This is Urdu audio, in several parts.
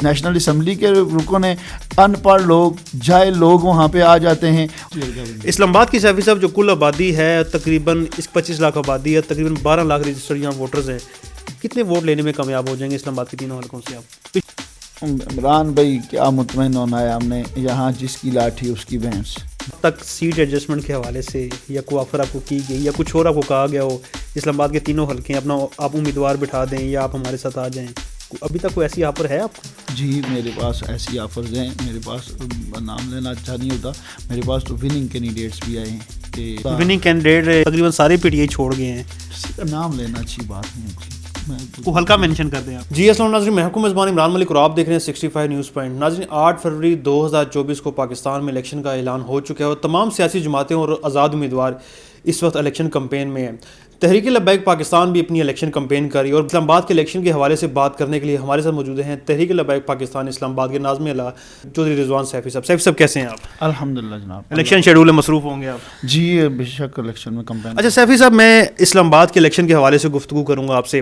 نیشنل اسمبلی کے رکن ہیں، ان پڑھ لوگ، جاہل لوگ وہاں پہ آ جاتے ہیں. اسلام آباد کی سیفی صاحب جو کل آبادی ہے تقریباً 25 لاکھ آبادی ہے، تقریباً 12 لاکھ رجسٹرڈ یہاں ووٹرز ہیں، کتنے ووٹ لینے میں کامیاب ہو جائیں گے اسلام آباد کے تینوں حلقوں سے آپ؟ عمران بھائی کیا مطمئن ہونا ہے ہم نے، یہاں جس کی لاٹھی اس کی بھینس. تک سیٹ ایڈجسٹمنٹ کے حوالے سے یا کوئی آفر آپ کو کی گئی یا کچھ اور آپ کو کہا گیا ہو اسلام آباد کے تینوں حلقے اپنا آپ امیدوار بٹھا دیں یا آپ ہمارے ساتھ آ جائیں، ابھی تک کوئی ایسی آفر ہے آپ کو؟ جی میرے پاس ایسی آفرز ہیں، میرے پاس نام لینا اچھا نہیں ہوتا، میرے پاس تو وننگ کینڈیڈیٹس بھی آئے ہیں کہ وننگ کینڈیڈیٹ تقریباً سارے پی ٹی آئی چھوڑ گئے ہیں. کسی کا نام لینا اچھی بات نہیں ہوتی، وہ ہلکا مینشن کر دیں آپ. جی السلام علیکم ناظرین، میں ہوں میزبان عمران ملک اور آپ دیکھ رہے ہیں 65 نیوز پوائنٹ. ناظرین 8 فروری 2024 کو پاکستان میں الیکشن کا اعلان ہو چکا ہے اور تمام سیاسی جماعتیں اور آزاد امیدوار اس وقت الیکشن کمپین میں ہیں. تحریک لبیک پاکستان بھی اپنی الیکشن کمپین کر رہی ہے اور اسلام آباد کے الیکشن کے حوالے سے بات کرنے کے لیے ہمارے ساتھ موجود ہیں تحریک لبیک پاکستان اسلام آباد کے ناظم اعلیٰ چودھری رضوان سیفی صاحب. سیفی صاحب کیسے ہیں آپ؟ الحمدللہ جناب. الیکشن شیڈول میں مصروف ہوں گے آپ؟ جی بے شک الیکشن میں کمپین. اچھا سیفی صاحب، میں اسلام آباد کے الیکشن کے حوالے سے گفتگو کروں گا آپ سے.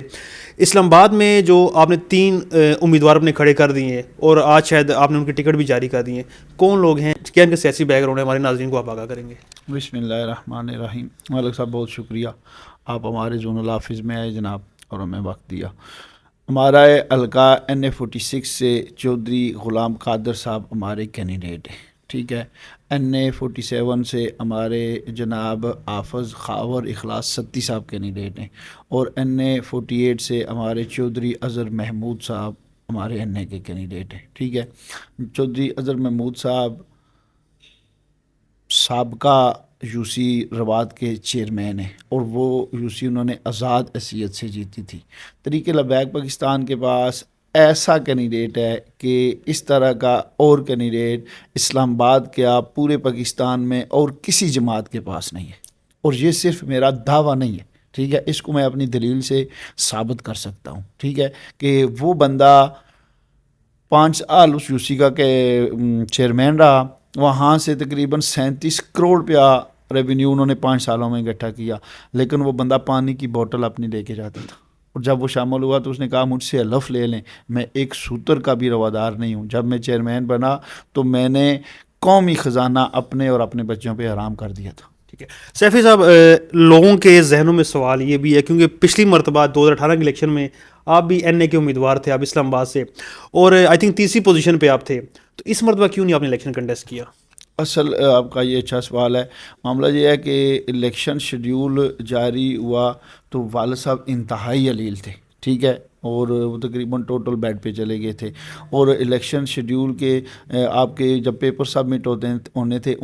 اسلام آباد میں جو آپ نے 3 امیدوار اپنے کھڑے کر دیے ہیں اور آج شاید آپ نے ان کے ٹکٹ بھی جاری کر دیے ہیں، کون لوگ ہیں، کیا ان کا سیاسی بیک گراؤنڈ ہے، ہمارے ناظرین کو آپ آگاہ کریں گے؟ بسم اللہ الرحمن الرحیم. ملک صاحب بہت شکریہ، آپ ہمارے زون الحافظ میں آئے جناب اور ہمیں وقت دیا. ہمارا حلقہ NA46 سے چودھری غلام قادر صاحب ہمارے کینڈیڈیٹ ہیں، ٹھیک ہے. NA47 سے ہمارے جناب حافظ خاور اخلاص ستی صاحب کینڈیڈیٹ ہیں اور NA48 سے ہمارے چودھری اظہر محمود صاحب ہمارے NA کے کینڈیڈیٹ ہیں، ٹھیک ہے. چودھری اظہر محمود صاحب سابقہ UC رواد کے چیئرمین ہیں اور وہ UC انہوں نے آزاد حیثیت سے جیتی تھی. تحریک لبیک پاکستان کے پاس ایسا کینڈیڈیٹ ہے کہ اس طرح کا اور کینڈیڈیٹ اسلام آباد کیا پورے پاکستان میں اور کسی جماعت کے پاس نہیں ہے، اور یہ صرف میرا دعویٰ نہیں ہے، ٹھیک ہے، اس کو میں اپنی دلیل سے ثابت کر سکتا ہوں، ٹھیک ہے. کہ وہ بندہ 5 سال اس UC کا چیئرمین رہا، وہاں سے تقریباً 37 کروڑ روپیہ ریونیو انہوں نے 5 سالوں میں اکٹھا کیا، لیکن وہ بندہ پانی کی بوتل اپنی لے کے جاتا تھا. اور جب وہ شامل ہوا تو اس نے کہا مجھ سے حلف لے لیں، میں ایک سوتر کا بھی روادار نہیں ہوں. جب میں چیئرمین بنا تو میں نے قومی خزانہ اپنے اور اپنے بچوں پہ حرام کر دیا تھا. ٹھیک ہے سیفی صاحب، لوگوں کے ذہنوں میں سوال یہ بھی ہے کیونکہ پچھلی مرتبہ 2018 کے الیکشن میں آپ بھی NA کے امیدوار تھے، آپ اسلام آباد سے، اور آئی تھنک تیسری پوزیشن پہ آپ تھے، تو اس مرتبہ کیوں نہیں آپ نے الیکشن کنٹیسٹ کیا؟ اصل آپ کا یہ اچھا سوال ہے. معاملہ یہ ہے کہ الیکشن شیڈیول جاری ہوا تو والد صاحب انتہائی علیل تھے، ٹھیک ہے، اور وہ تقریباً ٹوٹل بیڈ پہ چلے گئے تھے. اور الیکشن شیڈیول کے آپ کے جب پیپر سبمٹ ہونے تھے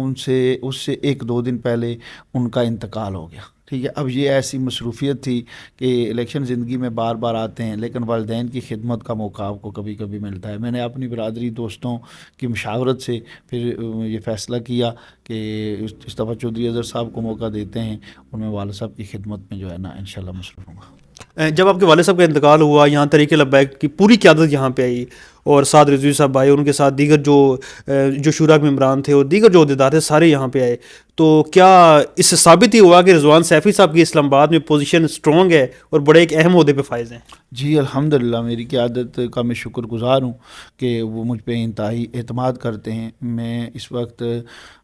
اس سے 1-2 دن پہلے ان کا انتقال ہو گیا، ٹھیک ہے. اب یہ ایسی مصروفیت تھی کہ الیکشن زندگی میں بار بار آتے ہیں، لیکن والدین کی خدمت کا موقع آپ کو کبھی کبھی ملتا ہے. میں نے اپنی برادری دوستوں کی مشاورت سے پھر یہ فیصلہ کیا کہ اس دفعہ چودھری اظہر صاحب کو موقع دیتے ہیں اور میں والد صاحب کی خدمت میں جو ہے نا انشاءاللہ مصروف ہوں گا. جب آپ کے والد صاحب کا انتقال ہوا، یہاں تحریک لبیک کی پوری قیادت یہاں پہ آئی اور سعد رضوی صاحب آئے، ان کے ساتھ دیگر جو شورا کے ممبران تھے اور دیگر جو عہدیدار تھے سارے یہاں پہ آئے، تو کیا اس سے ثابت ہی ہوا کہ رضوان سیفی صاحب کی اسلام آباد میں پوزیشن اسٹرانگ ہے اور بڑے ایک اہم عہدے پہ فائز ہیں؟ جی الحمدللہ، میری قیادت کا میں شکر گزار ہوں کہ وہ مجھ پہ انتہائی اعتماد کرتے ہیں. میں اس وقت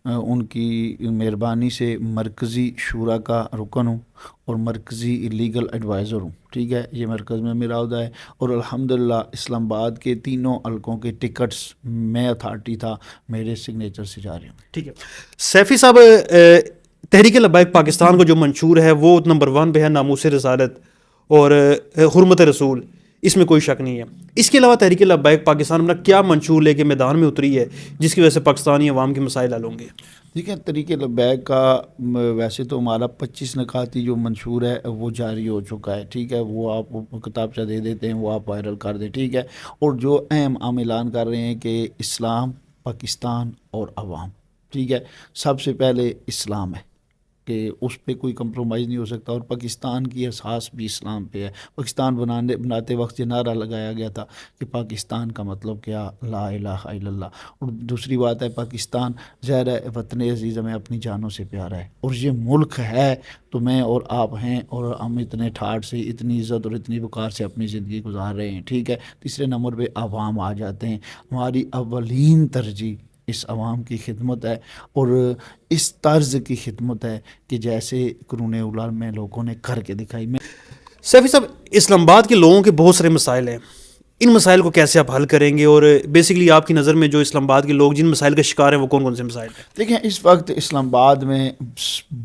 ان کی مہربانی سے مرکزی شورا کا رکن ہوں اور مرکزی لیگل ایڈوائزر ہوں، ٹھیک ہے. یہ مرکز میں میرا عہدہ ہے اور الحمدللہ اسلام آباد کے تینوں حلقوں کے ٹکٹس میں اتھارٹی تھا، میرے سگنیچر سے جاری ہوں. ٹھیک ہے سیفی صاحب، تحریک لبیک پاکستان کو جو منشور ہے وہ نمبر 1 پہ ہے، ناموس رسالت اور حرمت رسول، اس میں کوئی شک نہیں ہے. اس کے علاوہ تحریک لبیک پاکستان اپنا کیا منشور لے کے میدان میں اتری ہے جس کی وجہ سے پاکستانی عوام کے مسائل حل ہوں گے؟ دیکھیں تحریک لبیک کا ویسے تو ہمارا 25 نکاتی جو منشور ہے وہ جاری ہو چکا ہے، ٹھیک ہے. وہ آپ کتابچہ دے دیتے ہیں، وہ آپ وائرل کر دیں، ٹھیک ہے. اور جو اہم ہم اعلان کر رہے ہیں کہ اسلام، پاکستان اور عوام، ٹھیک ہے. سب سے پہلے اسلام ہے کہ اس پہ کوئی کمپرومائز نہیں ہو سکتا، اور پاکستان کی اساس بھی اسلام پہ ہے۔ پاکستان بناتے وقت یہ نعرہ لگایا گیا تھا کہ پاکستان کا مطلب کیا، لا الہ الا اللہ۔ اور دوسری بات ہے، پاکستان ظاہر ہے وطن عزیز ہمیں اپنی جانوں سے پیارا ہے، اور یہ ملک ہے تو میں اور آپ ہیں، اور ہم اتنے ٹھاٹ سے، اتنی عزت اور اتنی وقار سے اپنی زندگی گزار رہے ہیں، ٹھیک ہے۔ تیسرے نمبر پہ عوام آ جاتے ہیں۔ ہماری اولین ترجیح اس عوام کی خدمت ہے، اور اس طرز کی خدمت ہے کہ جیسے قرون اولیٰ میں لوگوں نے کر کے دکھائی۔ میں سیفی صاحب، اسلام آباد کے لوگوں کے بہت سارے مسائل ہیں، ان مسائل کو کیسے آپ حل کریں گے، اور بیسکلی آپ کی نظر میں جو اسلام آباد کے لوگ جن مسائل کا شکار ہیں وہ کون کون سے مسائل ہیں؟ دیکھیں، اس وقت اسلام آباد میں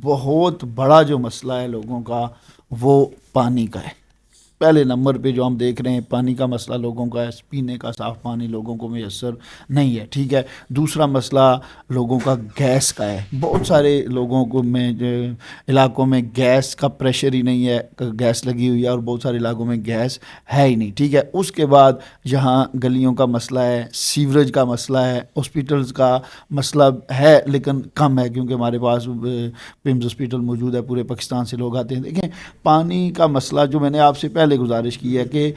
بہت بڑا جو مسئلہ ہے لوگوں کا، وہ پانی کا ہے۔ پہلے نمبر پہ جو ہم دیکھ رہے ہیں، پانی کا مسئلہ لوگوں کا ہے، پینے کا صاف پانی لوگوں کو میسر نہیں ہے، ٹھیک ہے۔ دوسرا مسئلہ لوگوں کا گیس کا ہے۔ بہت سارے لوگوں کو میں علاقوں میں گیس کا پریشر ہی نہیں ہے، گیس لگی ہوئی ہے، اور بہت سارے علاقوں میں گیس ہے ہی نہیں، ٹھیک ہے۔ اس کے بعد یہاں گلیوں کا مسئلہ ہے، سیوریج کا مسئلہ ہے، ہاسپٹلز کا مسئلہ ہے لیکن کم ہے، کیونکہ ہمارے پاس پیمز ہاسپٹل موجود ہے، پورے پاکستان سے لوگ آتے ہیں۔ دیکھیں، پانی کا مسئلہ جو میں نے آپ سے پہلے گزارش کی ہے کہ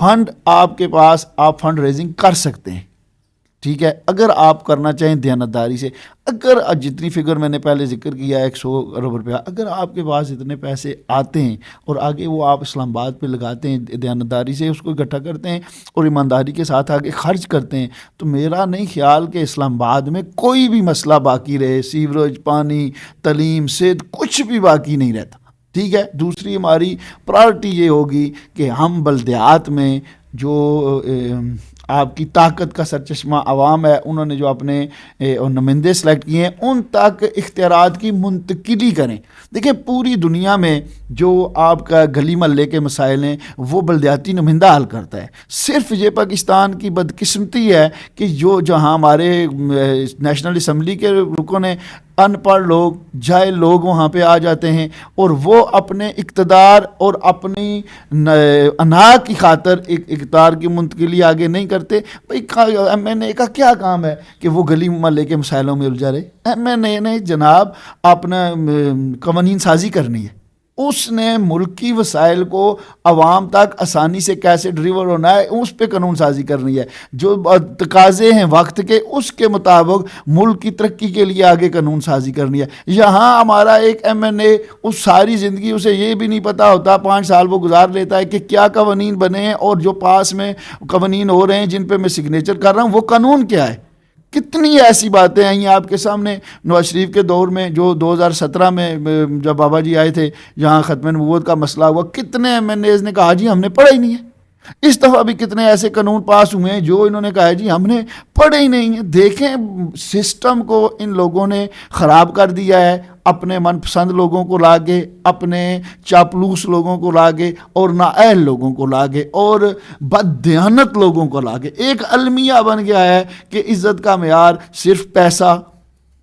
فنڈ آپ کے پاس، آپ فنڈ ریزنگ کر سکتے ہیں، ٹھیک ہے، اگر آپ کرنا چاہیں دیانتداری سے۔ اگر جتنی فگر میں نے پہلے ذکر کیا ہے 100 ارب روپیہ، اگر آپ کے پاس اتنے پیسے آتے ہیں اور آگے وہ آپ اسلام آباد پہ لگاتے ہیں، دیانتداری سے اس کو اکٹھا کرتے ہیں اور ایمانداری کے ساتھ آگے خرچ کرتے ہیں، تو میرا نہیں خیال کہ اسلام آباد میں کوئی بھی مسئلہ باقی رہے، سیوریج، پانی، تعلیم، صحت، کچھ بھی باقی نہیں رہتا، ٹھیک ہے۔ دوسری ہماری پرائرٹی یہ ہوگی کہ ہم بلدیات میں جو آپ کی طاقت کا سرچشمہ عوام ہے، انہوں نے جو اپنے نمائندے سلیکٹ کیے ہیں، ان تک اختیارات کی منتقلی کریں۔ دیکھیں، پوری دنیا میں جو آپ کا گلی محلے کے مسائل ہیں وہ بلدیاتی نمائندہ حل کرتا ہے۔ صرف یہ پاکستان کی بدقسمتی ہے کہ جہاں ہمارے نیشنل اسمبلی کے رکن نے ان پڑھ لوگ، جاہل لوگ وہاں پہ آ جاتے ہیں، اور وہ اپنے اقتدار اور اپنی انا کی خاطر اقتدار کی منتقلی آگے نہیں کرتے۔ بھائی ایم این اے کا کیا کام ہے کہ وہ گلی محلے کے مسائلوں میں الجھا رہے؟ ایم این اے نے جناب اپنا قوانین سازی کرنی ہے، اس نے ملکی وسائل کو عوام تک آسانی سے کیسے ڈلیور ہونا ہے اس پہ قانون سازی کرنی ہے، جو تقاضے ہیں وقت کے اس کے مطابق ملک کی ترقی کے لیے آگے قانون سازی کرنی ہے۔ یہاں ہمارا ایک ایم این اے اس ساری زندگی اسے یہ بھی نہیں پتہ ہوتا، 5 سال وہ گزار لیتا ہے کہ کیا قوانین بنے ہیں، اور جو پاس میں قوانین ہو رہے ہیں جن پہ میں سگنیچر کر رہا ہوں وہ قانون کیا ہے۔ کتنی ایسی باتیں آئی ہیں آپ کے سامنے نواز شریف کے دور میں، جو 2017 میں جب بابا جی آئے تھے جہاں ختم نبوت کا مسئلہ ہوا، کتنے ایم این ایز نے کہا جی ہم نے پڑھا ہی نہیں ہے۔ اس دفعہ بھی کتنے ایسے قانون پاس ہوئے ہیں جو انہوں نے کہا جی ہم نے پڑھے ہی نہیں ہیں۔ دیکھیں، سسٹم کو ان لوگوں نے خراب کر دیا ہے، اپنے من پسند لوگوں کو لاگے، اپنے چاپلوس لوگوں کو لاگے، اور نااہل لوگوں کو لاگے، اور بددیانت لوگوں کو لاگے۔ ایک المیہ بن گیا ہے کہ عزت کا معیار صرف پیسہ،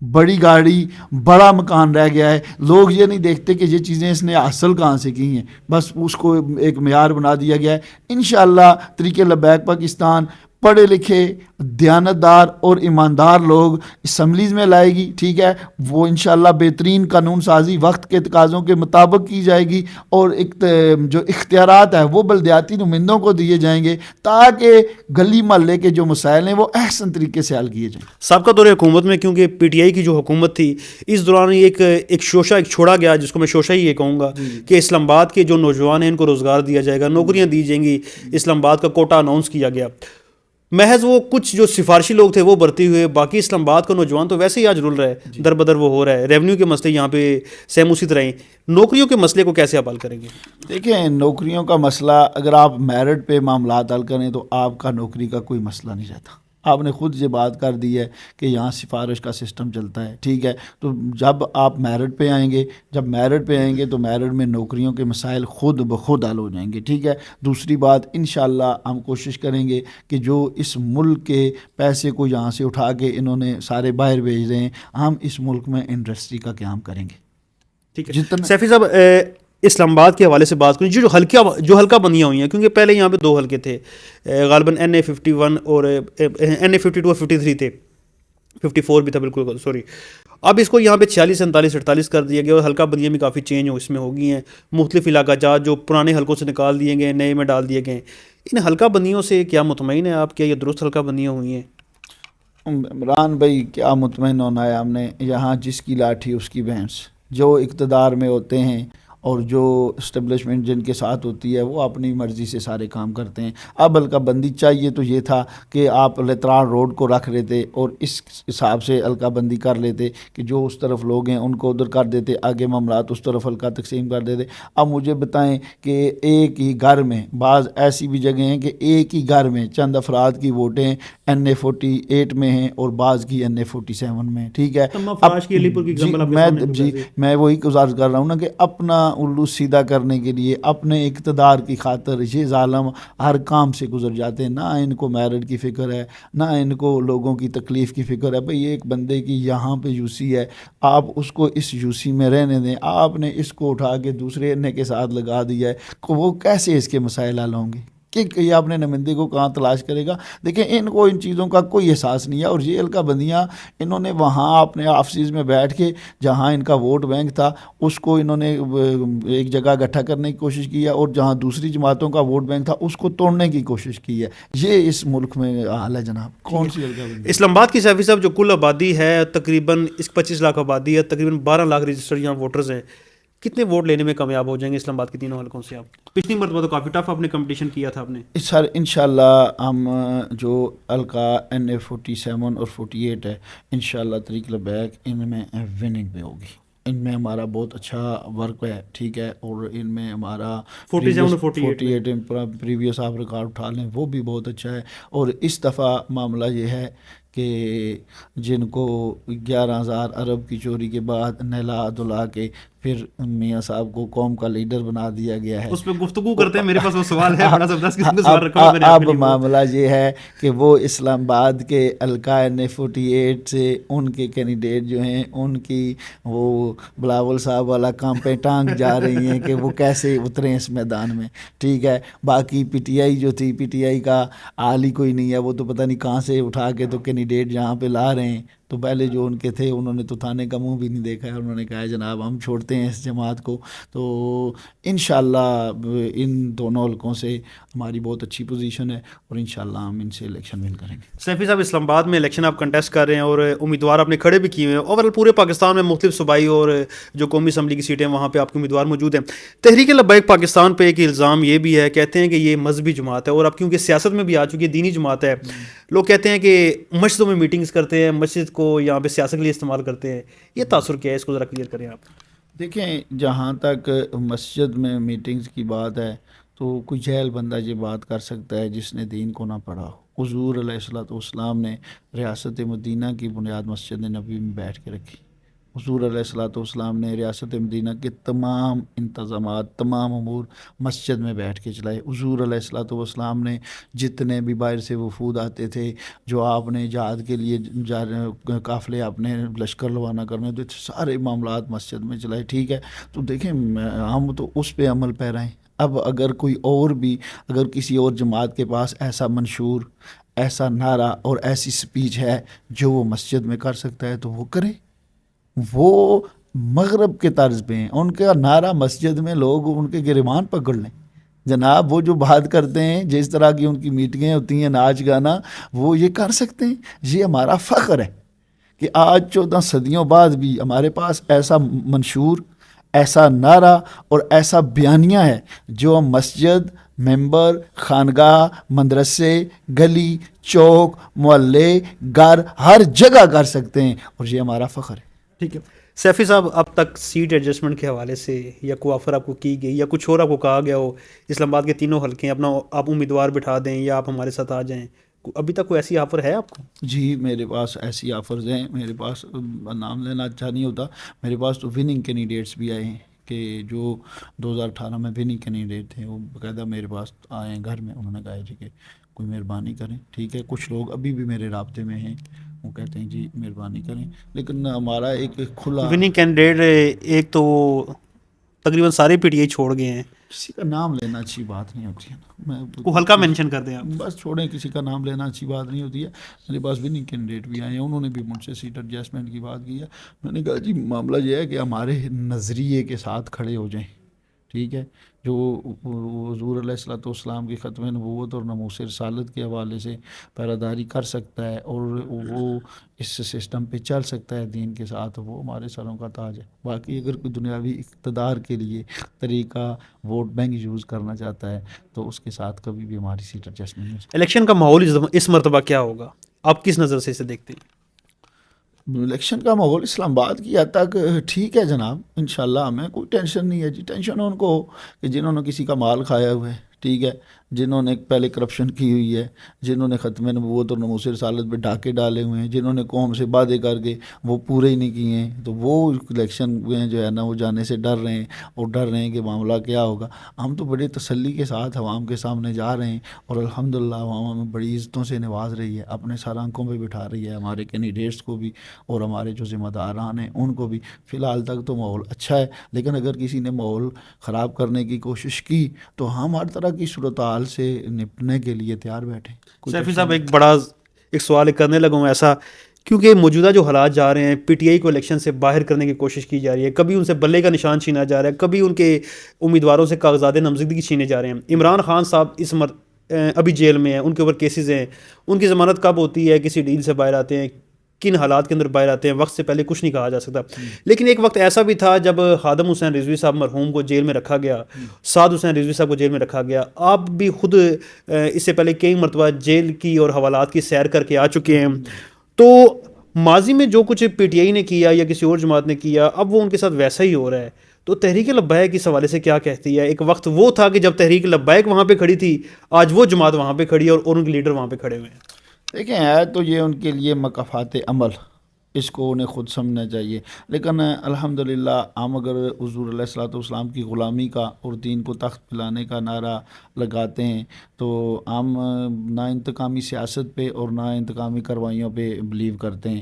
بڑی گاڑی، بڑا مکان رہ گیا ہے۔ لوگ یہ نہیں دیکھتے کہ یہ چیزیں اس نے حاصل کہاں سے کی ہیں، بس اس کو ایک معیار بنا دیا گیا ہے۔ انشاءاللہ طریقے لبیک پاکستان پڑھے لکھے، دیانتدار اور ایماندار لوگ اسمبلیز میں لائے گی، ٹھیک ہے، وہ انشاءاللہ بہترین قانون سازی وقت کے تقاضوں کے مطابق کی جائے گی، اور جو اختیارات ہیں وہ بلدیاتی نمائندوں کو دیے جائیں گے تاکہ گلی محلے کے جو مسائل ہیں وہ احسن طریقے سے حل کیے جائیں۔ سابقہ دور حکومت میں کیونکہ پی ٹی آئی کی جو حکومت تھی، اس دوران ایک شوشہ چھوڑا گیا، جس کو میں شوشہ ہی یہ کہوں گا، کہ اسلام آباد کے جو نوجوان ہیں ان کو روزگار دیا جائے گا، نوکریاں دی جائیں گی، اسلام آباد کا کوٹا اناؤنس کیا گیا۔ محض وہ کچھ جو سفارشی لوگ تھے وہ بھرتی ہوئے، باقی اسلام آباد کا نوجوان تو ویسے ہی آج رول رہا ہے، در بدر وہ ہو رہا ہے۔ ریونیو کے مسئلے یہاں پہ سیم اسی طرح ہیں، نوکریوں کے مسئلے کو کیسے آپ حل کریں گے؟ دیکھیں، نوکریوں کا مسئلہ اگر آپ میرٹ پہ معاملات حل کریں تو آپ کا نوکری کا کوئی مسئلہ نہیں رہتا۔ آپ نے خود یہ بات کر دی ہے کہ یہاں سفارش کا سسٹم چلتا ہے، ٹھیک ہے، تو جب آپ میرٹ پہ آئیں گے، تو میرٹ میں نوکریوں کے مسائل خود بخود حل ہو جائیں گے، ٹھیک ہے۔ دوسری بات، انشاءاللہ ہم کوشش کریں گے کہ جو اس ملک کے پیسے کو یہاں سے اٹھا کے انہوں نے سارے باہر بھیج رہے ہیں، ہم اس ملک میں انڈسٹری کا قیام کریں گے، ٹھیک ہے۔ سیفی صاحب، اسلام آباد کے حوالے سے بات کریں، جو حلقہ بندیاں ہوئی ہیں، کیونکہ پہلے یہاں پہ 2 حلقے تھے، غالباً NA51 اور NA52 اور 53 تھے، 54 بھی تھا، بالکل سوری۔ اب اس کو یہاں پہ 46 47 48 کر دیا گیا اور حلقہ بندیاں بھی کافی چینج اس میں ہو گئی ہیں. مختلف علاقہ جات جو پرانے حلقوں سے نکال دیے گئے نئے میں ڈال دیے گئے. ان حلقہ بندیوں سے کیا مطمئن ہیں آپ؟ کیا یہ درست حلقہ بندیاں ہوئی ہیں؟ عمران بھائی کیا مطمئن ہونا ہے ہم نے؟ یہاں جس کی لاٹھی اس کی بھینس. جو اقتدار میں ہوتے ہیں اور جو اسٹیبلشمنٹ جن کے ساتھ ہوتی ہے وہ اپنی مرضی سے سارے کام کرتے ہیں. اب حلقہ بندی چاہیے تو یہ تھا کہ آپ لتران روڈ کو رکھ لیتے اور اس حساب سے حلقہ بندی کر لیتے کہ جو اس طرف لوگ ہیں ان کو ادھر کر دیتے, آگے معاملات اس طرف حلقہ تقسیم کر دیتے. اب مجھے بتائیں کہ ایک ہی گھر میں, بعض ایسی بھی جگہیں ہیں کہ ایک ہی گھر میں چند افراد کی ووٹیں NA48 میں ہیں اور بعض کی NA47 میں. ٹھیک ہے, میں وہی گزارش کر رہا ہوں نا کہ اپنا الو سیدھا کرنے کے لیے اپنے اقتدار کی خاطر یہ ظالم ہر کام سے گزر جاتے ہیں. نہ ان کو میرٹ کی فکر ہے, نہ ان کو لوگوں کی تکلیف کی فکر ہے. بھئی ایک بندے کی یہاں پہ یوسی ہے, آپ اس کو اس یوسی میں رہنے دیں. آپ نے اس کو اٹھا کے دوسرے انہیں کے ساتھ لگا دیا ہے, وہ کیسے اس کے مسائل حل ہوں گے؟ کہ یہ اپنے نمائندے کو کہاں تلاش کرے گا؟ دیکھیں ان کو ان چیزوں کا کوئی احساس نہیں ہے. اور یہ حلقہ بندیاں انہوں نے وہاں اپنے آفسز میں بیٹھ کے جہاں ان کا ووٹ بینک تھا اس کو انہوں نے ایک جگہ اکٹھا کرنے کی کوشش کی ہے, اور جہاں دوسری جماعتوں کا ووٹ بینک تھا اس کو توڑنے کی کوشش کی ہے. یہ اس ملک میں حال ہے جناب. کون سی حلقہ بندی؟ اسلام آباد کی سیفی صاحب جو کل آبادی ہے تقریباً 25 لاکھ آبادی ہے, تقریباً 12 لاکھ رجسٹرڈ یہاں ووٹرز ہیں. کتنے ووٹ لینے میں کامیاب ہو جائیں گے اسلام آباد کی تینوں حلقوں سے آپ؟ پچھلی مرتبہ تو کافی ٹف آپ نے کمپٹیشن کیا تھا آپ نے. سر انشاءاللہ ہم جو حلقہ NA47 اور 48 ہے انشاءاللہ طریق لبیک ان میں وننگ بھی ہوگی. ان میں ہمارا بہت اچھا ورک ہے. ٹھیک ہے, اور ان میں ہمارا 47 اور 48 پریویس آپ ریکارڈ اٹھا لیں وہ بھی بہت اچھا ہے. اور اس دفعہ معاملہ یہ ہے کہ جن کو 11,000 ارب کی چوری کے بعد نہلا دھلا کے پھر میاں صاحب کو قوم کا لیڈر بنا دیا گیا ہے, اس پہ گفتگو کرتے ہیں. میرے پاس وہ سوال ہے بڑا زبردست قسم کا سوال رکھا ہوا ہے میں نے آپ کے لیے. معاملہ یہ ہے کہ وہ اسلام آباد کے حلقہ NA48 سے ان کے کینڈیڈیٹ جو ہیں ان کی وہ بلاول صاحب والا کام پہ ٹانگ جا رہی ہیں کہ وہ کیسے اتریں اس میدان میں. ٹھیک ہے, باقی PTI جو تھی PTI کا حال ہی کوئی نہیں ہے. وہ تو پتہ نہیں کہاں سے اٹھا کے تو کینڈیڈیٹ جہاں پہ لا رہے ہیں. تو پہلے جو ان کے تھے انہوں نے تو تھانے کا منہ بھی نہیں دیکھا ہے. انہوں نے کہا ہے جناب ہم چھوڑتے ہیں اس جماعت کو. تو انشاءاللہ ان دونوں حلقوں سے ہماری بہت اچھی پوزیشن ہے اور انشاءاللہ ہم ان سے الیکشن ون کریں گے. سیفی صاحب اسلام آباد میں الیکشن آپ کنٹیسٹ کر رہے ہیں اور امیدوار آپ نے کھڑے بھی کیے ہوئے ہیں. اوورال پورے پاکستان میں مختلف صوبائی اور جو قومی اسمبلی کی سیٹیں وہاں پہ آپ کے امیدوار موجود ہیں. تحریک لبیک پاکستان پہ ایک الزام یہ بھی ہے, کہتے ہیں کہ یہ مذہبی جماعت ہے اور اب کیونکہ سیاست میں بھی آ چکی ہے دینی جماعت ہے. لوگ کہتے ہیں کہ مسجدوں میں میٹنگز کرتے ہیں, مسجد کو یہاں پہ سیاست کے لیے استعمال کرتے ہیں. یہ تاثر کیا ہے, اس کو ذرا کلیئر کریں آپ. دیکھیں جہاں تک مسجد میں میٹنگز کی بات ہے تو کوئی جہل بندہ یہ بات کر سکتا ہے جس نے دین کو نہ پڑھا ہو. حضور علیہ الصلوۃ والسلام نے ریاست مدینہ کی بنیاد مسجد نبوی میں بیٹھ کے رکھی. حضور علیہ الصلوۃ والسلام نے ریاست مدینہ کے تمام انتظامات تمام امور مسجد میں بیٹھ کے چلائے. حضور علیہ الصلوۃ والسلام نے جتنے بھی باہر سے وفود آتے تھے, جو آپ نے جہاد کے لیے قافلے اپنے لشکر روانہ کرنے تھے, سارے معاملات مسجد میں چلائے. ٹھیک ہے, تو دیکھیں ہم تو اس پہ عمل پیرا ہیں. اب اگر کوئی اور بھی اگر کسی اور جماعت کے پاس ایسا منشور ایسا نعرہ اور ایسی سپیچ ہے جو وہ مسجد میں کر سکتا ہے تو وہ کرے. وہ مغرب کے طرز پہ ہیں, ان کا نعرہ مسجد میں لوگ ان کے گریبان پکڑ لیں جناب. وہ جو بات کرتے ہیں جس طرح کی ان کی میٹنگیں ہوتی ہیں ناچ گانا وہ یہ کر سکتے ہیں. یہ ہمارا فخر ہے کہ آج 14 صدیوں بعد بھی ہمارے پاس ایسا منشور ایسا نعرہ اور ایسا بیانیہ ہے جو ہم مسجد ممبر خانگاہ مدرسے گلی چوک محلے گھر ہر جگہ کر سکتے ہیں, اور یہ ہمارا فخر ہے. ٹھیک ہے سیفی صاحب, اب تک سیٹ ایڈجسٹمنٹ کے حوالے سے یا کوئی آفر آپ کو کی گئی یا کچھ اور آپ کو کہا گیا ہو اسلام آباد کے تینوں حلقے ہیں اپنا آپ امیدوار بٹھا دیں یا آپ ہمارے ساتھ آ جائیں, ابھی تک کوئی ایسی آفر ہے آپ کو؟ جی میرے پاس ایسی آفرز ہیں. میرے پاس نام لینا اچھا نہیں ہوتا, میرے پاس تو وننگ کینڈیڈیٹس بھی آئے ہیں کہ جو 2018 میں وننگ کینڈیڈیٹ تھے وہ باقاعدہ میرے پاس آئے ہیں گھر میں. انہوں نے کہا ہے جی کہ کوئی مہربانی کریں. ٹھیک ہے, کچھ لوگ ابھی بھی میرے رابطے میں ہیں, وہ کہتے ہیں جی مہربانی کریں. لیکن ہمارا ایک کھلا وننگ کینڈیڈیٹ ایک تو تقریباً سارے پی ٹی آئی چھوڑ گئے ہیں. کسی کا نام لینا اچھی بات نہیں ہوتی ہے نا. میں کو ہلکا مینشن کر دیں آپ. بس چھوڑیں, کسی کا نام لینا اچھی بات نہیں ہوتی ہے. میرے پاس وننگ کینڈیڈیٹ بھی آئے ہیں, انہوں نے بھی مجھ سے سیٹ ایڈجسٹمنٹ کی بات کی ہے. میں نے کہا جی معاملہ یہ ہے کہ ہمارے نظریے کے ساتھ کھڑے ہو جائیں, ٹھیک ہے. جو حضور علیہ الصلوۃ والسلام کی ختم نبوت اور ناموس رسالت کے حوالے سے پہراداری کر سکتا ہے اور وہ اس سسٹم پہ چل سکتا ہے دین کے ساتھ, وہ ہمارے سروں کا تاج ہے. باقی اگر کوئی دنیاوی اقتدار کے لیے طریقہ ووٹ بینک یوز کرنا چاہتا ہے تو اس کے ساتھ کبھی بھی ہماری سیٹ ایڈجسٹمنٹ نہیں ہو سکتی. الیکشن کا ماحول اس مرتبہ کیا ہوگا, آپ کس نظر سے اسے دیکھتے ہیں؟ الیکشن کا ماحول اسلام آباد کی حد تک ٹھیک ہے جناب, انشاءاللہ ہمیں کوئی ٹینشن نہیں ہے جی. ٹینشن ان کو ہو کہ جنہوں نے کسی کا مال کھایا ہوا ہے, ٹھیک ہے, جنہوں نے پہلے کرپشن کی ہوئی ہے, جنہوں نے ختم نبوت اور ناموس رسالت پہ ڈاکے ڈالے ہوئے ہیں, جنہوں نے قوم سے وعدے کر کے وہ پورے ہی نہیں کیے ہیں, تو وہ الیکشن میں جو ہے نا وہ جانے سے ڈر رہے ہیں اور ڈر رہے ہیں کہ معاملہ کیا ہوگا. ہم تو بڑے تسلی کے ساتھ عوام کے سامنے جا رہے ہیں اور الحمدللہ عوام ہمیں بڑی عزتوں سے نواز رہی ہے, اپنے سر آنکھوں پہ بٹھا رہی ہے, ہمارے کینڈیڈیٹس کو بھی اور ہمارے جو ذمہ داران ہیں ان کو بھی. فی الحال تک تو ماحول اچھا ہے, لیکن اگر کسی نے ماحول خراب کرنے کی کوشش کی تو ہم ہر طرح کی صورتحال سے نپٹنے کے لیے تیار بیٹھے. سیفی صاحب ایک سوال کرنے لگا ہوں ایسا, کیونکہ موجودہ جو حالات جا رہے ہیں, پی ٹی آئی کو الیکشن سے باہر کرنے کی کوشش کی جا رہی ہے, کبھی ان سے بلے کا نشان چھینا جا رہا ہے, کبھی ان کے امیدواروں سے کاغذات نامزدگی چھینے جا رہے ہیں. عمران خان صاحب ابھی جیل میں ہیں, ان کے اوپر کیسز ہیں, ان کی ضمانت کب ہوتی ہے, کسی ڈیل سے باہر آتے ہیں, کن حالات کے اندر باہر آتے ہیں, وقت سے پہلے کچھ نہیں کہا جا سکتا. لیکن ایک وقت ایسا بھی تھا جب خادم حسین رضوی صاحب مرحوم کو جیل میں رکھا گیا, سعد حسین رضوی صاحب کو جیل میں رکھا گیا. آپ بھی خود اس سے پہلے کئی مرتبہ جیل کی اور حوالات کی سیر کر کے آ چکے ہیں. تو ماضی میں جو کچھ پی ٹی آئی نے کیا یا کسی اور جماعت نے کیا, اب وہ ان کے ساتھ ویسا ہی ہو رہا ہے. تو تحریک لبیک اس حوالے سے کیا کہتی ہے؟ ایک وقت وہ تھا کہ جب تحریک لبیک وہاں پہ کھڑی تھی, آج وہ جماعت وہاں پہ کھڑی ہے اور ان کے لیڈر وہاں پہ کھڑے ہوئے ہیں. دیکھیں ہے تو یہ ان کے لیے مکافات عمل, اس کو انہیں خود سمجھنا چاہیے. لیکن الحمدللہ ہم اگر حضور علیہ الصلوۃ والسلام کی غلامی کا اور دین کو تخت پلانے کا نعرہ لگاتے ہیں تو ہم نہ انتقامی سیاست پہ اور نہ انتقامی کارروائیوں پہ بلیو کرتے ہیں.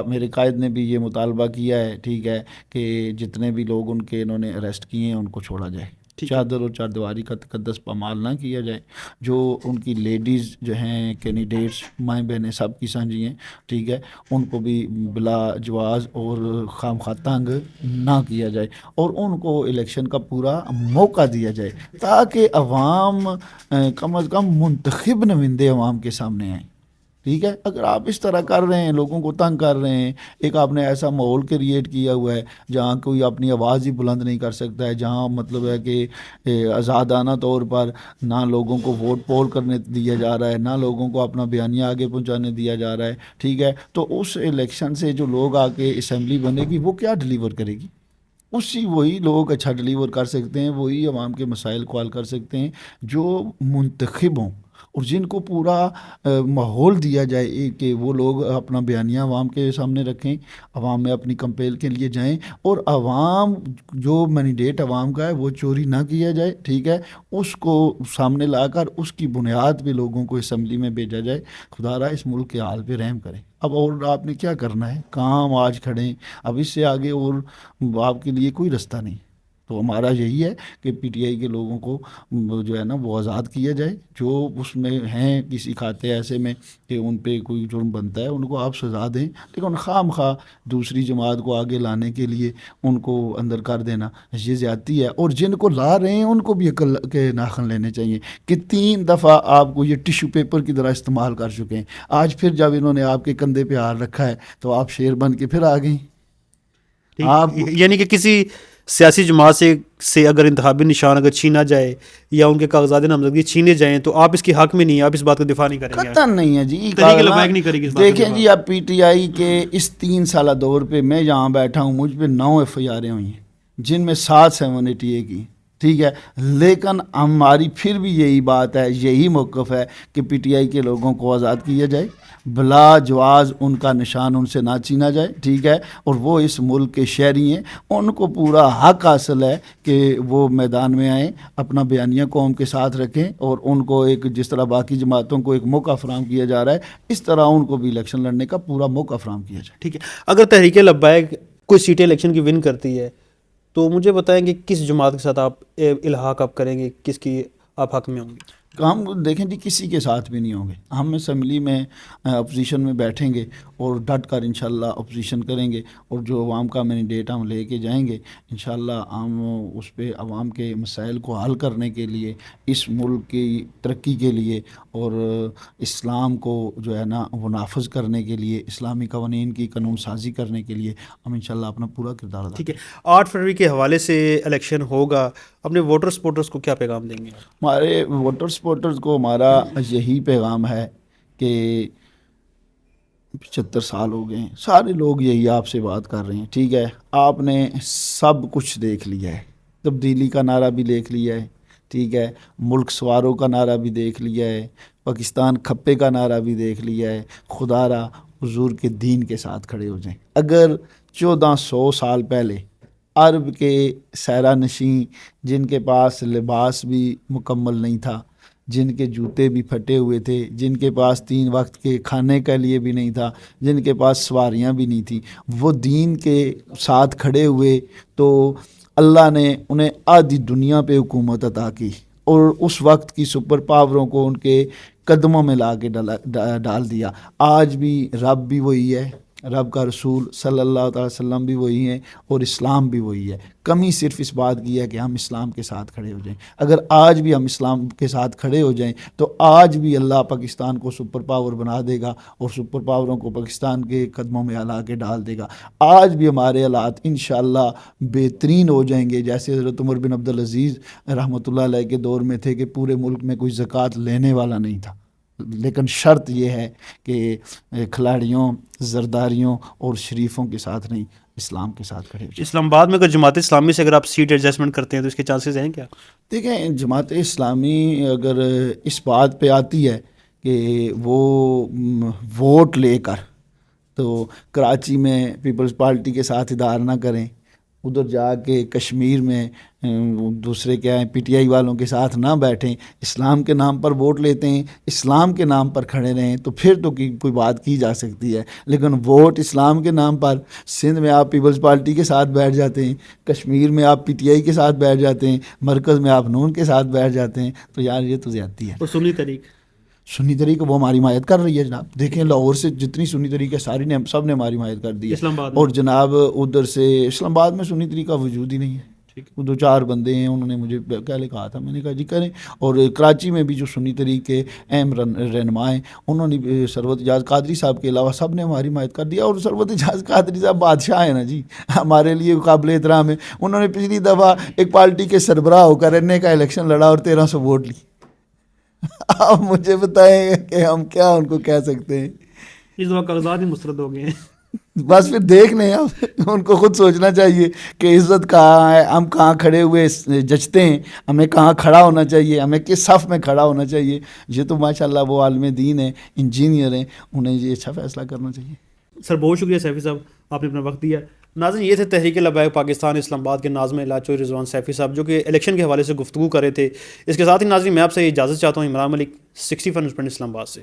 میرے قائد نے بھی یہ مطالبہ کیا ہے, ٹھیک ہے, کہ جتنے بھی لوگ ان کے انہوں نے اریسٹ کیے ہیں ان کو چھوڑا جائے, چادر اور چاردیواری کا تقدس پامال نہ کیا جائے. جو ان کی لیڈیز جو ہیں کینڈیڈیٹس, مائیں بہنیں سب کی سانجھی ہیں, ٹھیک ہے, ان کو بھی بلا جواز اور خام خواہ تنگ نہ کیا جائے اور ان کو الیکشن کا پورا موقع دیا جائے تاکہ عوام کم از کم منتخب نمائندے عوام کے سامنے آئیں. ٹھیک ہے, اگر آپ اس طرح کر رہے ہیں, لوگوں کو تنگ کر رہے ہیں, ایک آپ نے ایسا ماحول کریٹ کیا ہوا ہے جہاں کوئی اپنی آواز ہی بلند نہیں کر سکتا ہے, جہاں مطلب ہے کہ آزادانہ طور پر نہ لوگوں کو ووٹ پول کرنے دیا جا رہا ہے, نہ لوگوں کو اپنا بیانیہ آگے پہنچانے دیا جا رہا ہے, ٹھیک ہے, تو اس الیکشن سے جو لوگ آ کے اسمبلی بنے گی وہ کیا ڈلیور کرے گی؟ وہی لوگ اچھا ڈلیور کر سکتے ہیں, وہی عوام کے مسائل کو حل کر سکتے ہیں جو منتخب ہوں اور جن کو پورا ماحول دیا جائے کہ وہ لوگ اپنا بیانیہ عوام کے سامنے رکھیں, عوام میں اپنی کمپیل کے لیے جائیں اور عوام جو مینڈیٹ عوام کا ہے وہ چوری نہ کیا جائے, ٹھیک ہے, اس کو سامنے لا کر اس کی بنیاد پہ لوگوں کو اسمبلی میں بھیجا جائے. خدا را اس ملک کے حال پہ رحم کریں. اب اور آپ نے کیا کرنا ہے, کہاں ہم آج کھڑے, اب اس سے آگے اور آپ کے لیے کوئی رستہ نہیں. تو ہمارا یہی ہے کہ پی ٹی آئی کے لوگوں کو جو ہے نا وہ آزاد کیا جائے, جو اس میں ہیں کسی کھاتے ایسے میں کہ ان پہ کوئی جرم بنتا ہے ان کو آپ سزا دیں, لیکن خواہ مخواہ دوسری جماعت کو آگے لانے کے لیے ان کو اندر کر دینا یہ زیادتی ہے. اور جن کو لا رہے ہیں ان کو بھی عقل کے ناخن لینے چاہیے کہ 3 دفعہ آپ کو یہ ٹیشو پیپر کی طرح استعمال کر چکے ہیں, آج پھر جب انہوں نے آپ کے کندھے پہ ہار رکھا ہے تو آپ شیر بن کے پھر آ گئیں. آپ یعنی کہ کسی سیاسی جماعت سے اگر انتخابی نشان اگر چھینا جائے یا ان کے کاغذات نامزدگی چھینے جائیں تو آپ اس کے حق میں نہیں ہیں, آپ اس بات کا دفاع نہیں کریں گے؟ قطعاً نہیں ہے جی, تحریک لبیک نہیں کرے گی اس بات کا دیکھیں جی, اب پی ٹی آئی کے اس 3 سالہ دور پہ میں جہاں بیٹھا ہوں مجھ پہ 9 FIR ہوئی ہیں جن میں 7 780 کی, ٹھیک ہے, لیکن ہماری پھر بھی یہی بات ہے, یہی موقف ہے کہ پی ٹی آئی کے لوگوں کو آزاد کیا جائے, بلا جواز ان کا نشان ان سے نہ چھینا جائے, ٹھیک ہے, اور وہ اس ملک کے شہری ہیں, ان کو پورا حق حاصل ہے کہ وہ میدان میں آئیں, اپنا بیانیہ قوم کے ساتھ رکھیں اور ان کو ایک جس طرح باقی جماعتوں کو ایک موقع فراہم کیا جا رہا ہے اس طرح ان کو بھی الیکشن لڑنے کا پورا موقع فراہم کیا جائے. ٹھیک ہے, اگر تحریک لبیک کوئی سیٹیں الیکشن کی ون کرتی ہے تو مجھے بتائیں کہ کس جماعت کے ساتھ آپ الحاق آپ کریں گے, کس کی آپ حق میں ہوں گے؟ ہم دیکھیں جی کسی کے ساتھ بھی نہیں ہوں گے. ہم اسمبلی میں اپوزیشن میں بیٹھیں گے اور ڈٹ کر انشاءاللہ اپوزیشن کریں گے, اور جو عوام کا مینڈیٹ ہم لے کے جائیں گے انشاءاللہ ہم اس پہ عوام کے مسائل کو حل کرنے کے لیے, اس ملک کی ترقی کے لیے اور اسلام کو جو ہے نا وہ نافذ کرنے کے لیے, اسلامی قوانین کی قانون سازی کرنے کے لیے ہم انشاءاللہ اپنا پورا کردار ادا ٹھیک ہے, 8 فروری کے حوالے سے الیکشن ہوگا, اپنے ووٹر سپورٹرز کو کیا پیغام دیں گے؟ ہمارے ووٹر سپورٹرز کو ہمارا یہی پیغام ہے کہ 75 سال ہو گئے ہیں, سارے لوگ یہی آپ سے بات کر رہے ہیں. ٹھیک ہے, آپ نے سب کچھ دیکھ لیا ہے, تبدیلی کا نعرہ بھی دیکھ لیا ہے, ٹھیک ہے, ملک سواروں کا نعرہ بھی دیکھ لیا ہے, پاکستان کھپے کا نعرہ بھی دیکھ لیا ہے. خدا را حضور کے دین کے ساتھ کھڑے ہو جائیں. اگر 1400 سال پہلے عرب کے سیرا نشین جن کے پاس لباس بھی مکمل نہیں تھا, جن کے جوتے بھی پھٹے ہوئے تھے, جن کے پاس 3 وقت کے کھانے کے لیے بھی نہیں تھا, جن کے پاس سواریاں بھی نہیں تھیں, وہ دین کے ساتھ کھڑے ہوئے تو اللہ نے انہیں آدھی دنیا پہ حکومت عطا کی, اور اس وقت کی سپر پاوروں کو ان کے قدموں میں لا کے ڈال دیا. آج بھی رب بھی وہی ہے, رب کا رسول صلی اللہ تعالی وسلم بھی وہی ہیں, اور اسلام بھی وہی ہے. کمی صرف اس بات کی ہے کہ ہم اسلام کے ساتھ کھڑے ہو جائیں. اگر آج بھی ہم اسلام کے ساتھ کھڑے ہو جائیں تو آج بھی اللہ پاکستان کو سپر پاور بنا دے گا, اور سپر پاوروں کو پاکستان کے قدموں میں لا کے ڈال دے گا. آج بھی ہمارے حالات انشاءاللہ بہترین ہو جائیں گے, جیسے حضرت عمر بن عبدالعزیز رحمۃ اللہ علیہ کے دور میں تھے کہ پورے ملک میں کوئی زکوٰۃ لینے والا نہیں تھا. لیکن شرط یہ ہے کہ کھلاڑیوں, زرداریوں اور شریفوں کے ساتھ نہیں, اسلام کے ساتھ کھڑے ہو جائیں. اسلام آباد میں اگر جماعت اسلامی سے اگر آپ سیٹ ایڈجسٹمنٹ کرتے ہیں تو اس کے چانسز ہیں کیا؟ دیکھیں, جماعت اسلامی اگر اس بات پہ آتی ہے کہ وہ ووٹ لے کر تو کراچی میں پیپلز پارٹی کے ساتھ ادار نہ کریں, ادھر جا کے کشمیر میں دوسرے کیا ہیں پی ٹی آئی والوں کے ساتھ نہ بیٹھیں, اسلام کے نام پر ووٹ لیتے ہیں, اسلام کے نام پر کھڑے رہیں تو پھر تو کوئی بات کی جا سکتی ہے. لیکن ووٹ اسلام کے نام پر سندھ میں آپ پیپلز پارٹی کے ساتھ بیٹھ جاتے ہیں, کشمیر میں آپ پی ٹی آئی کے ساتھ بیٹھ جاتے ہیں, مرکز میں آپ نون کے ساتھ بیٹھ جاتے ہیں, تو یار یہ تو زیادتی ہے. اور سنی طریق وہ ہماری حمایت کر رہی ہے جناب. دیکھیں لاہور سے جتنی سنی طریق ہے ساری نے سب نے ہماری حمایت کر دی ہے. اسلام آباد اور جناب ادھر سے اسلام آباد میں سنی طریقہ وجود ہی نہیں ہے. وہ 2-4 بندے ہیں, انہوں نے مجھے پہلے کہا تھا, میں نے کہا جی کریں. اور کراچی میں بھی جو سنی طریق کے اہم رہنما ہیں انہوں نے سرورت اجاز قادری صاحب کے علاوہ سب نے ہماری حمایت کر دیا. اور سرورت اجاز قادری صاحب بادشاہ ہیں نا جی, ہمارے لیے قابل احترام ہے. انہوں نے پچھلی دفعہ ایک پارٹی کے سربراہ ہو کر این اے کا الیکشن لڑا اور 1300 ووٹ لی. آپ مجھے بتائیں کہ ہم کیا ان کو کہہ سکتے ہیں. اس دفعہ کاغذات ہی مسترد ہو گئے ہیں. بس پھر دیکھ لیں, ان کو خود سوچنا چاہیے کہ عزت کہاں ہے, ہم کہاں کھڑے ہوئے جچتے ہیں, ہمیں کہاں کھڑا ہونا چاہیے, ہمیں کس صف میں کھڑا ہونا چاہیے. یہ تو ماشاءاللہ وہ عالم دین ہیں, انجینئر ہیں, انہیں یہ اچھا فیصلہ کرنا چاہیے. سر بہت شکریہ سیفی صاحب, آپ نے اپنا وقت دیا. ناظرین, یہ تھے تحریک لبیک پاکستان اسلام آباد کے ناظم لاچوئی رضوان سیفی صاحب, جو کہ الیکشن کے حوالے سے گفتگو کر رہے تھے. اس کے ساتھ ہی ناظرین میں آپ سے اجازت چاہتا ہوں. عمران ملک 65 نیوز پوائنٹ اسلام آباد سے.